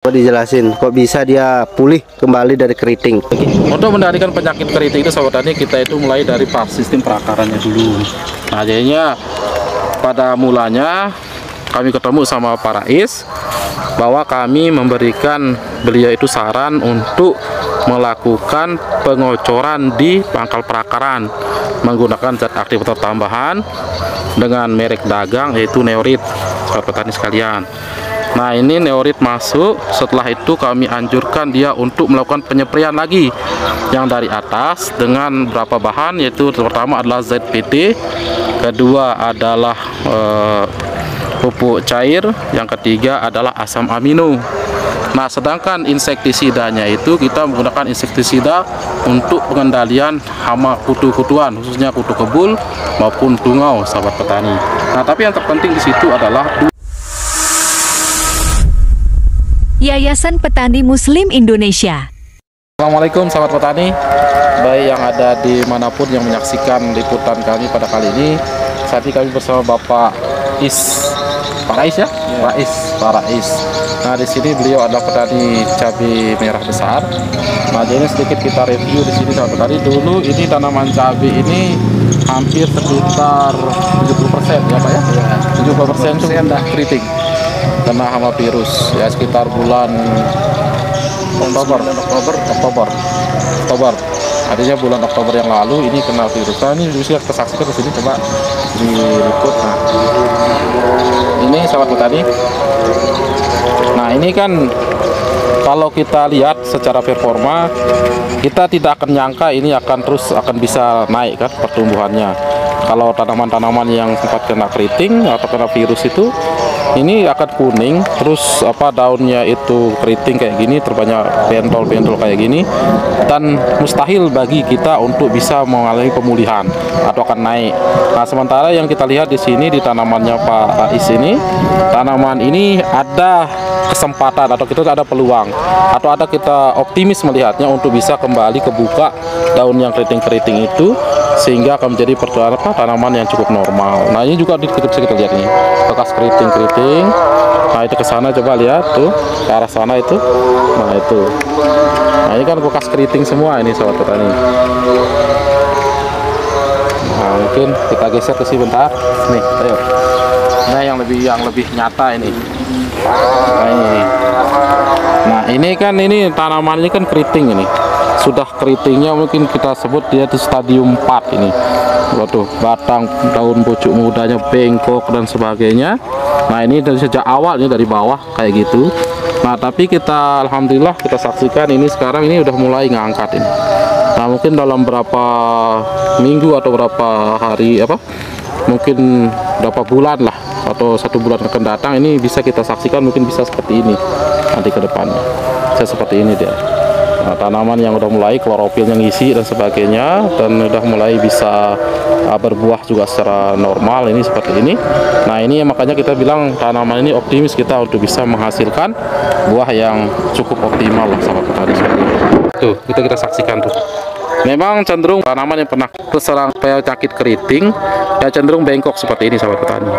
Kok dijelasin, kok bisa dia pulih kembali dari keriting? Untuk mengendalikan penyakit keriting itu sahabat tani, kita itu mulai dari sistem perakarannya dulu. Nah jadinya pada mulanya kami ketemu sama Pak Rais, bahwa kami memberikan beliau itu saran untuk melakukan pengocoran di pangkal perakaran menggunakan zat aktivator tambahan dengan merek dagang yaitu Neorit, sahabat petani sekalian. Nah ini Neorit masuk, setelah itu kami anjurkan dia untuk melakukan penyempraian lagi yang dari atas dengan beberapa bahan, yaitu pertama adalah ZPT, kedua adalah pupuk cair, yang ketiga adalah asam amino. Nah sedangkan insektisidanya itu kita menggunakan insektisida untuk pengendalian hama kutu-kutuan, khususnya kutu kebul maupun tungau, sahabat petani. Nah tapi yang terpenting di situ adalah Yayasan Petani Muslim Indonesia. Assalamualaikum sahabat petani, baik yang ada dimanapun yang menyaksikan liputan kami pada kali ini. Saat ini kami bersama Bapak Pak Rais ya, Pak Rais. Nah di sini beliau adalah petani cabai merah besar. Nah jadi sedikit kita review di sini sahabat petani. Dulu ini tanaman cabai ini hampir sekitar 70% ya Pak ya, 70% itu sudah keriting kena hama virus ya, sekitar bulan Oktober. Artinya bulan Oktober yang lalu ini kena virus. Nah ini bisa kita saksikan di sini, coba diliput. Nah ini sahabat petani. Nah ini kan kalau kita lihat secara performa, kita tidak akan nyangka ini akan bisa naik kan pertumbuhannya. Kalau tanaman-tanaman yang sempat kena keriting atau kena virus itu, ini akan kuning, terus daunnya itu keriting kayak gini, terbanyak bentol-bentol kayak gini, dan mustahil bagi kita untuk bisa mengalami pemulihan atau akan naik. Nah sementara yang kita lihat di sini di tanamannya Pak Rais ini, tanaman ini ada kesempatan atau kita ada peluang atau ada kita optimis melihatnya untuk bisa kembali kebuka daun yang keriting-keriting itu, sehingga akan menjadi tanaman yang cukup normal. Nah ini juga bisa kita lihat nih bekas keriting-keriting. Nah itu ke sana, coba lihat tuh ke arah sana itu. Nah itu, nah ini kan bekas keriting semua ini sahabat petani. Nah mungkin kita geser ke sini bentar nih, ayo. Nah yang lebih nyata ini. Nah ini kan tanaman ini kan keriting ini. Sudah keritingnya mungkin kita sebut dia itu stadium 4 ini. Waduh, batang daun pucuk mudanya bengkok dan sebagainya. Nah ini dari sejak awal ini dari bawah kayak gitu. Nah tapi kita alhamdulillah kita saksikan ini sekarang ini udah mulai ngangkat ini. Nah mungkin dalam berapa minggu atau berapa hari mungkin berapa bulan lah, atau 1 bulan akan datang, ini bisa kita saksikan mungkin bisa seperti ini nanti ke depannya. Bisa seperti ini dia. Nah, tanaman yang udah mulai klorofilnya ngisi dan sebagainya, dan udah mulai bisa berbuah juga secara normal, ini seperti ini. Nah ini makanya kita bilang tanaman ini optimis kita untuk bisa menghasilkan buah yang cukup optimal lah sahabat petani sekalian. Tuh kita saksikan tuh. Memang cenderung tanaman yang pernah terserang penyakit keriting ya cenderung bengkok seperti ini sahabat petani.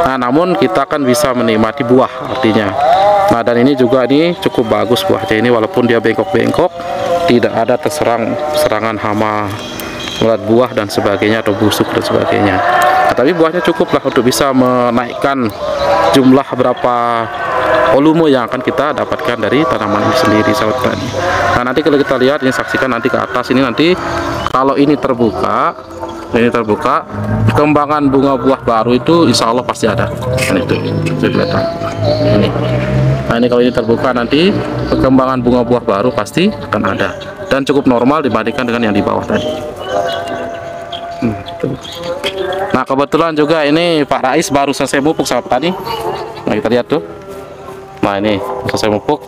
Nah namun kita kan bisa menikmati buah artinya. Nah dan ini juga cukup bagus buahnya ini, walaupun dia bengkok-bengkok, tidak ada serangan hama ulat buah dan sebagainya atau busuk dan sebagainya. Nah, tapi buahnya cukup lah untuk bisa menaikkan jumlah berapa volume yang akan kita dapatkan dari tanaman ini sendiri sahabat petani. Nah nanti kalau kita lihat ini, saksikan nanti ke atas ini, nanti kalau ini terbuka perkembangan bunga buah baru itu insya Allah pasti ada. Dan itu kelihatan ini. Nah ini kalau ini terbuka nanti perkembangan bunga buah baru pasti akan ada dan cukup normal dibandingkan dengan yang di bawah tadi. Nah kebetulan juga ini Pak Rais baru selesai pupuk sahabat petani. Nah kita lihat tuh. Nah ini selesai pupuk.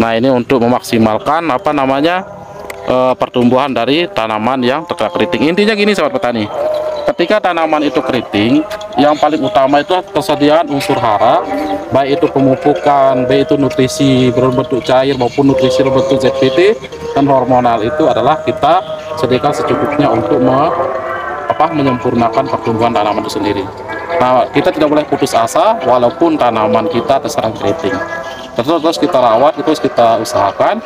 Nah ini untuk memaksimalkan pertumbuhan dari tanaman yang terkena keriting. Intinya gini sahabat petani, ketika tanaman itu keriting, yang paling utama itu persediaan unsur hara, baik itu pemupukan, baik itu nutrisi berbentuk cair maupun nutrisi berbentuk ZPT dan hormonal, itu adalah kita sediakan secukupnya untuk menyempurnakan pertumbuhan tanaman itu sendiri. Nah kita tidak boleh putus asa walaupun tanaman kita terserang keriting. terus kita rawat, terus kita usahakan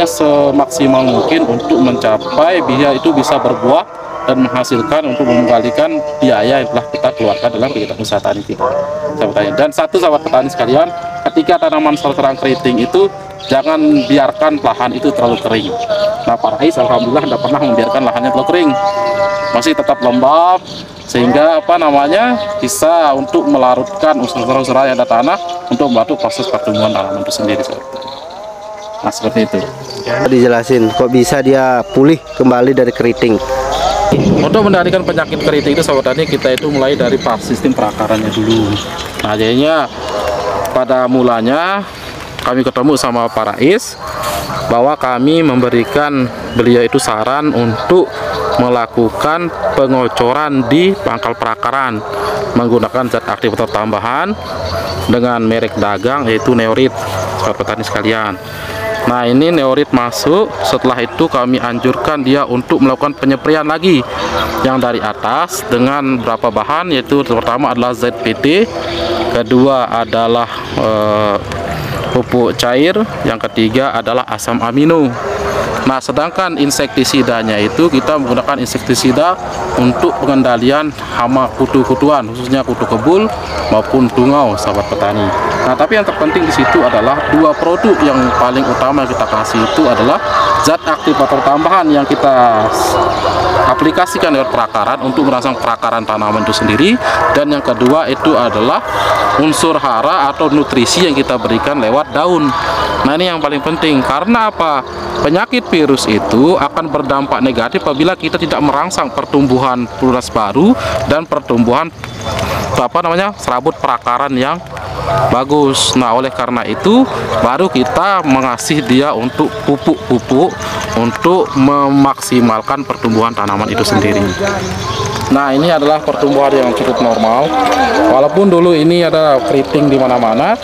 semaksimal mungkin untuk mencapai biaya itu bisa berbuah dan menghasilkan untuk mengembalikan biaya yang telah kita keluarkan dalam kegiatan usaha tani kita. Dan satu sahabat petani sekalian, ketika tanaman serang keriting itu jangan biarkan lahan itu terlalu kering. Nah, Pak Rais alhamdulillah tidak pernah membiarkan lahannya terlalu kering, masih tetap lembab, sehingga bisa untuk melarutkan unsur-unsur yang ada tanah untuk membantu proses pertumbuhan tanaman itu sendiri. Nah, seperti itu. Dijelasin kok bisa dia pulih kembali dari keriting. Untuk mengendalikan penyakit keriting itu sahabat tani, kita itu mulai dari sistem perakarannya dulu. Nah, jadinya pada mulanya kami ketemu sama Pak Rais bahwa kami memberikan beliau itu saran untuk melakukan pengocoran di pangkal perakaran menggunakan zat aktivator tambahan dengan merek dagang yaitu Neorit, sahabat petani sekalian. Nah, ini Neorit masuk, setelah itu kami anjurkan dia untuk melakukan penyepraian lagi yang dari atas dengan beberapa bahan, yaitu pertama adalah ZPT, kedua adalah pupuk cair, yang ketiga adalah asam amino. Nah, sedangkan insektisidanya itu kita menggunakan insektisida untuk pengendalian hama kutu-kutuan, khususnya kutu kebul maupun tungau, sahabat petani. Nah, tapi yang terpenting di situ adalah dua produk yang paling utama yang kita kasih itu adalah zat aktivator tambahan yang kita aplikasikan lewat perakaran untuk merangsang perakaran tanaman itu sendiri, dan yang kedua itu adalah unsur hara atau nutrisi yang kita berikan lewat daun. Nah, ini yang paling penting, karena apa? Penyakit virus itu akan berdampak negatif apabila kita tidak merangsang pertumbuhan tunas baru dan pertumbuhan serabut perakaran yang bagus. Nah, oleh karena itu baru kita mengasih dia untuk pupuk-pupuk untuk memaksimalkan pertumbuhan tanaman itu sendiri. Nah, ini adalah pertumbuhan yang cukup normal. Walaupun dulu ini ada keriting di mana-mana,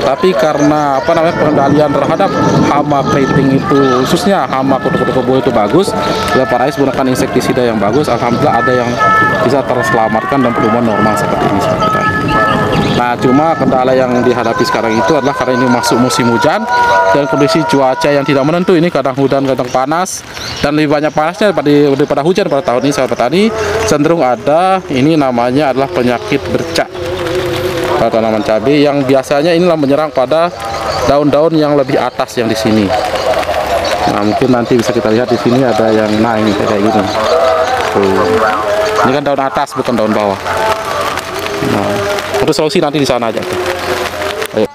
tapi karena pengendalian terhadap hama keriting itu, khususnya hama kutu-kutu kebul itu bagus, ya Pak Rais menggunakan insektisida yang bagus, alhamdulillah ada yang bisa terselamatkan dan pertumbuhan normal seperti ini. Nah, cuma kendala yang dihadapi sekarang itu adalah karena ini masuk musim hujan dan kondisi cuaca yang tidak menentu, ini kadang hujan kadang panas, dan lebih banyak panasnya daripada hujan pada tahun ini, sahabat petani. Cenderung ada ini namanya adalah penyakit bercak pada tanaman cabai yang biasanya inilah menyerang pada daun-daun yang lebih atas yang di sini. Nah, mungkin nanti bisa kita lihat di sini ada yang ini kayak gini. Ini kan daun atas bukan daun bawah. Nah, untuk solusi nanti di sana aja tuh. Ayo.